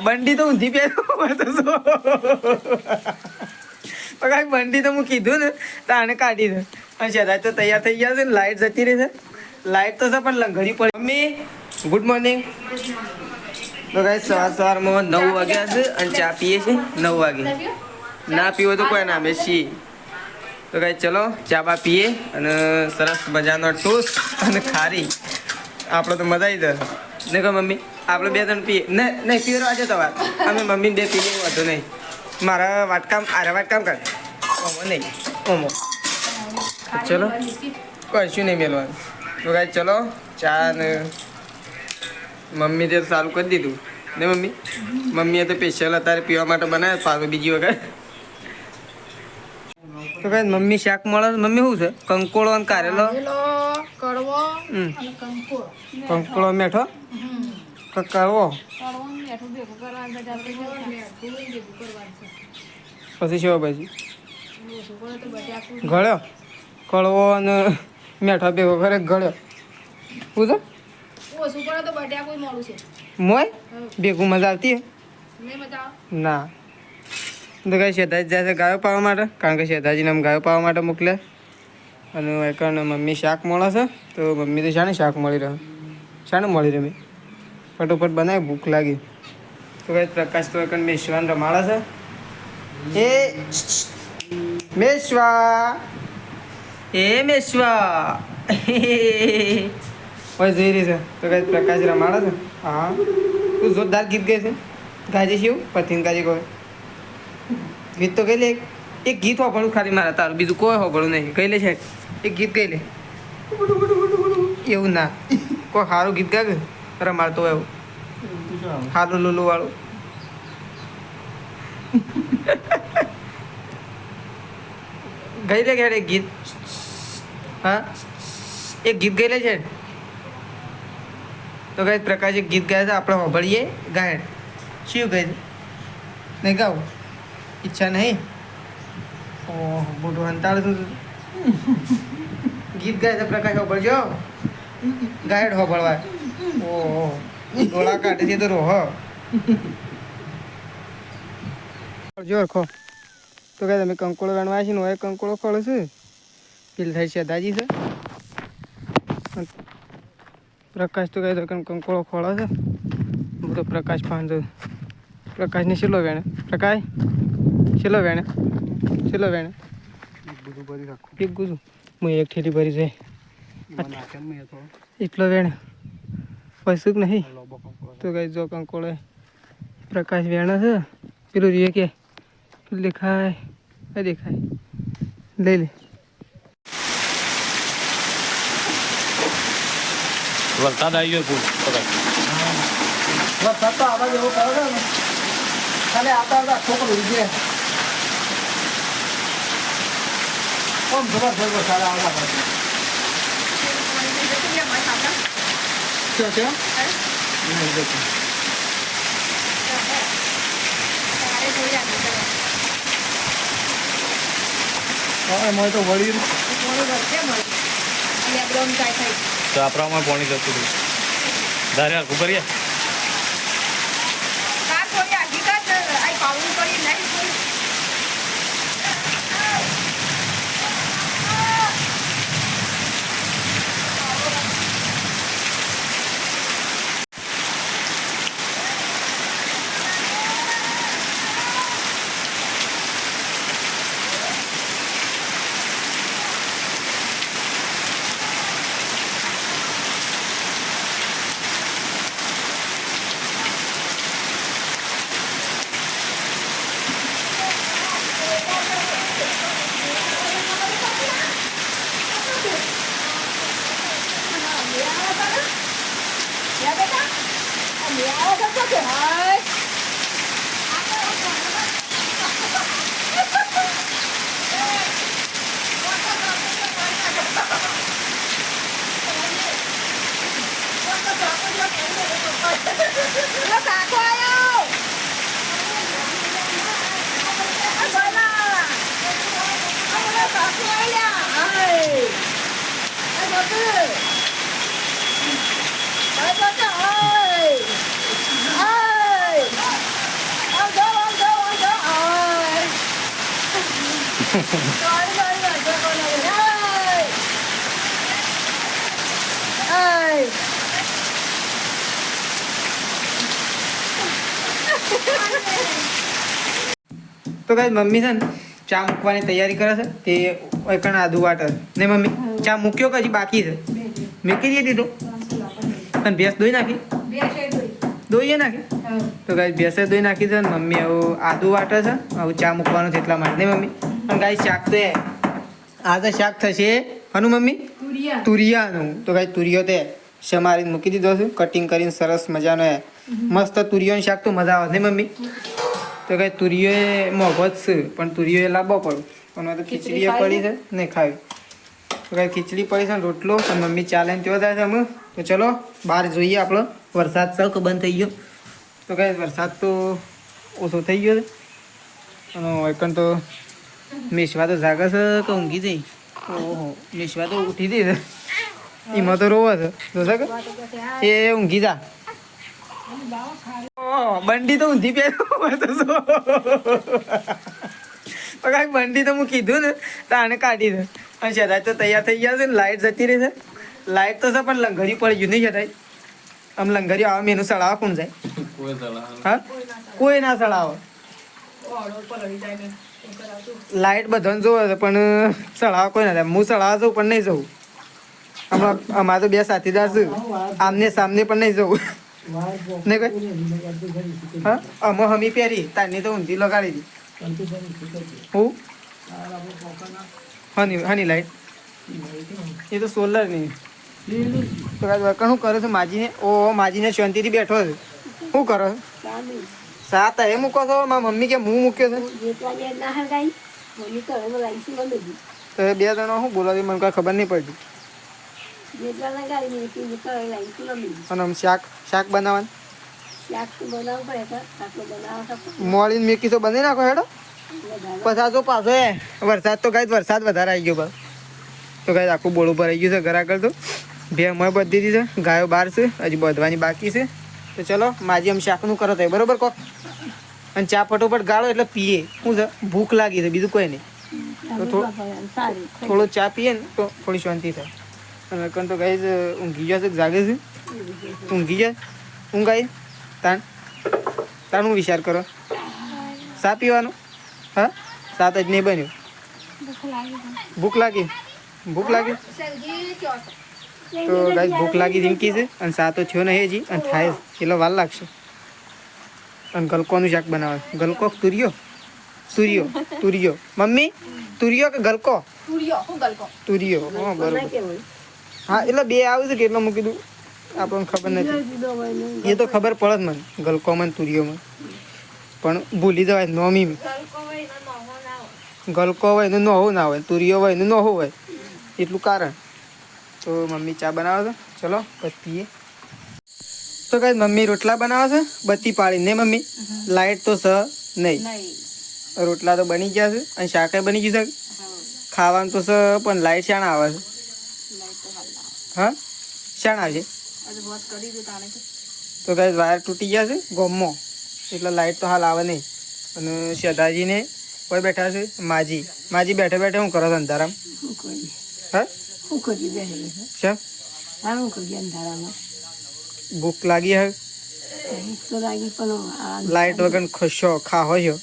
બંડી તો ઊંધી પહેરું તો કાંઈ બંડી તો હું કીધું ને તો આને કાઢી દે. અને શેઠાજ તો તૈયાર થઈ ગયા છે ને, લાઈટ જતી રહી છે. લાઈટ તો છે પણ લંઘડી પડી. Mummy good morning. તો ગાઈસ સવારમાં 9 વાગ્યા છે અને ચા પીએ છે 9 વાગે. ના પીવો તો કોઈ ના, અમે છીએ. તો ગાઈસ ચલો ચા બા પીએ અને સરસ મજાનો ટોસ્ટ અને ખારી. આપણે તો મજા આવી જાય ને કહો મમ્મી. આપણે 2 જણ પીએ ને, નહીં પીરો આજે તો વાત અમે મમ્મી 2 પીએ વાંધો નહીં. મારા વાટકામ વાટકામ કર ઓમો નહીં ઓમો. ચલો કશું નહીં મેળવાનું. તો ગાઈસ ચલો ચા ને મમ્મી તે ચાલુ કરી દીધું ને મમ્મી. મમ્મીએ તો સ્પેશિયલ અત્યારે પીવા માટે બનાવે પાછું બીજી વખત. તો કઈ મમ્મી શાક મળે. મમ્મી શું છે? કંકોળો અને કારેલો, કડવો અને કંકોળો મેઠો કડવો પછી સેવા ભાજી ગળ્યો કડવો અને મેઠો ભેગો કરે ગળ્યો. શું છે મોય ભેગું મજા આવતી ના. તો કઈ શેઠાજી જાય છે ગાયો પાવા માટે, કારણ કે શેઠાજીને આમ ગાયો પાવા માટે મોકલે. અને એકણ મમ્મી શાક મળે છે. તો મમ્મી તો શાને શાક મળી રહ્યો, શાને મળી રહે મેં ફટોફટ બનાવી, ભૂખ લાગી. તો કઈ પ્રકાશ તો એકણ મેશ્વાન રમાડે છે. એ મેશ્વા, એ મેશ્વા હોય જઈ રહી છે. તો કઈ પ્રકાશ રમાડે છે. હા તું જોરદાર ગીત ગાય છે. ગાજે છે એવું પતિને ગાજે કહે ગીત તો ગઈ લે. એક ગીત હોભળું ખાલી મારે, તારું બીજું કોઈ હોભળું નહીં. ગઈ લે છે એક ગીત ગઈ લે. એવું ના કોઈ સારું ગીત ગાય રમાડતો હોય એવું હાલું લુલું વાળું. ગઈ લે ખેડ એક ગીત. હા એક ગીત ગઈ લે છે. તો કઈ પ્રકાશ એક ગીત ગાય છે, આપણે હોભળીએ. ગાય શું ગઈ નહીં ગાવું ઈચ્છા નહીં. ઓહ મોટું હંતાળું ગીત ગાય છે પ્રકાશ હોભળજો. ગાયડ હોભળવા ઓહો ડોળા કાઢે છે તો રોહ જો ખો. તો કહે તમે કંકોળો વેણવા છે ને હોય કંકોળો ખોળો છે. પેલી થાય છે દાજી છે. પ્રકાશ તો કહે તો કંકોળો ખોળો છે. હું તો પ્રકાશ પાંજો. પ્રકાશને છેલ્લો વેણે. પ્રકાશ છેલ્લો વેણે, છેલ્લો વેણે એક ગુજું હું એક ઠેલી ભરી જાય એટલો વેણે પૈસું નહીં. તો કઈ જો કંકોળો પ્રકાશ વેણે છે. પેલું જોઈએ કે પેલું દેખાય દેખાય લઈ લે. વરસાદ આવી ગયો વરસાદ તો આવા જેવો કરો ને ખાલી આવતા છોકરો ઉજે કોમ જબરજસ્ત વરસાદ આવવા શું છે એમાં તો વળી તો આપણામાં પાણી જતું હતું ધારે હરકું કરીએ. તો ગાઈસ મમ્મી છે ને ચા મૂકવાની તૈયારી કરે છે તે એકણ આદુ વાટે ને મમ્મી ચા મૂક્યો કે હજી બાકી છે મૂકી દીધો અને ભેંસ દોઈ નાખી દોઈએ નાખી તો ગાઈસ ભેંસે દોઈ નાખી છે ને મમ્મી આવું આદુ વાટે છે આવું ચા મૂકવાનું છે એટલા માટે ને મમ્મી અને ગાઈસ શાક તો આજે શાક થશે હનું મમ્મી તુરિયાનું તો ગાઈસ તુરિયો તે સમારીને મૂકી દીધો છે કટિંગ કરીને સરસ મજાનો મસ્ત તુરિયોનું શાક તો મજા આવે ને મમ્મી તો કઈ તુરીઓ મોઘો જ છે પણ તુરીઓ એ લાવવો પડે પણ તો ખીચડી પડી છે નહીં ખાવી તો કઈ ખીચડી પડી છે ને રોટલો અને મમ્મી ચાલે ને ત્યાં જાય છે અમે તો ચલો બહાર જોઈએ આપણો વરસાદ સક બંધ થઈ ગયો તો કઈ વરસાદ તો ઓછો થઈ ગયો છે અને એકણ તો મેશવા તો જાગે છે કે ઊંઘી જઈ ઓહો મેશવા તો ઉઠી દઈ છે એમાં તો રોવે છે જોશે કે એ ઊંઘી જા બંડી તો ઊંધી પહેરું તો કાંઈક બંડી તો હું કીધું ને તો આને કાઢી દે અને શેદાય તો તૈયાર થઈ ગયા છે ને લાઇટ જતી રહી છે લાઇટ તો છે પણ લંઘરી પડી ગયું નહીં શેદાય આમ લંઘરી આવે મેનું સળાવા કોણ જાય હા કોઈ ના સળાવે લાઇટ બધાને જોવે છે પણ સળાવા કોઈ ના થાય હું સળાવા જઉં પણ નહીં જવું હમણાં અમારે તો બે સાથીદાર છે આમને સામને પણ નહીં જવું નહીં કોઈ હા અમે હમી પહેરી તારની તો ઊંધી લગાડી દી હું હની લાઈટ એ તો સોલર નહીં તો વર્કર શું કરે છે માજીને ઓ માજીને શાંતિથી બેઠો છે શું કરો સાત એ મૂકો છો મારા મમ્મી કે હું મૂક્યો છે તો એ બે જણા શું બોલાવી મને કાંઈ ખબર નહીં પડતી અને આમ શાક બનાવવાનું મોડીને મેકી તો બનાવી નાખો હેડો પછી પાછો વરસાદ તો ગાય વરસાદ વધારે આવી ગયો બસ તો ગાય આખું બોળ ઉપર આવી ગયું છે ઘર આગળ તો બે મય બધી દીધી છે ગાયો બહાર છે હજી બધવાની બાકી છે તો ચલો માજી આમ શાકનું કરો થાય બરોબર કોક અને ચા ફટોફટ ગાળો એટલે પીએ શું છે ભૂખ લાગી છે બીજું કોઈ નહીં તો થોડો ચા પીએ ને તો થોડી શાંતિ થાય અને કણ તો ગાઈ ઊંઘી જશે જાગે છે ઊંઘી જાય ઊંઘાઈ તાણ હું વિચાર કરો ચા પીવાનું હા સાત જ નહીં બન્યું ભૂખ લાગી તો ગાઈ ભૂખ લાગી જીમકી છે અને સા તો થયો નહીં હજી અને થાય એટલો વાર લાગશે અને ગલકોનું શાક બનાવે ગલકો તુરિયો મમ્મી તુરિયો કે ગલકો તુરિયો હા બરોબર હા એટલે બે આવે છે કે એટલો મૂકી દઉં આપણને ખબર નથી એ તો ખબર પડે જ મને ગલકોમાં તુરિયોમાં પણ ભૂલી જવાય નોમી ગલકો હોય એનું નહોવું ના હોય તુરિયો હોય એનું નહોવું હોય એટલું કારણ તો મમ્મી ચા બનાવે છે ચલો પછી પીએ તો કઈ મમ્મી રોટલા બનાવે છે બત્તી પાડી ને મમ્મી લાઈટ તો નહીં રોટલા તો બની ગયા છે અને શાક બની ગયું છે ખાવાનું તો પણ લાઈટ શાણ આવે છે હા શાણ આવે છે તો કઈ વાયર તૂટી ગયા છે ગોમમાં એટલે લાઈટ તો હાલ આવે નહીં અને શ્રદ્ધાજીને કોઈ બેઠા છે માજી બેઠે બેઠે હું કરો છો અંધારામ હા ભૂખ લાગી હે લાઈટ વગર ખસો ખાહો છો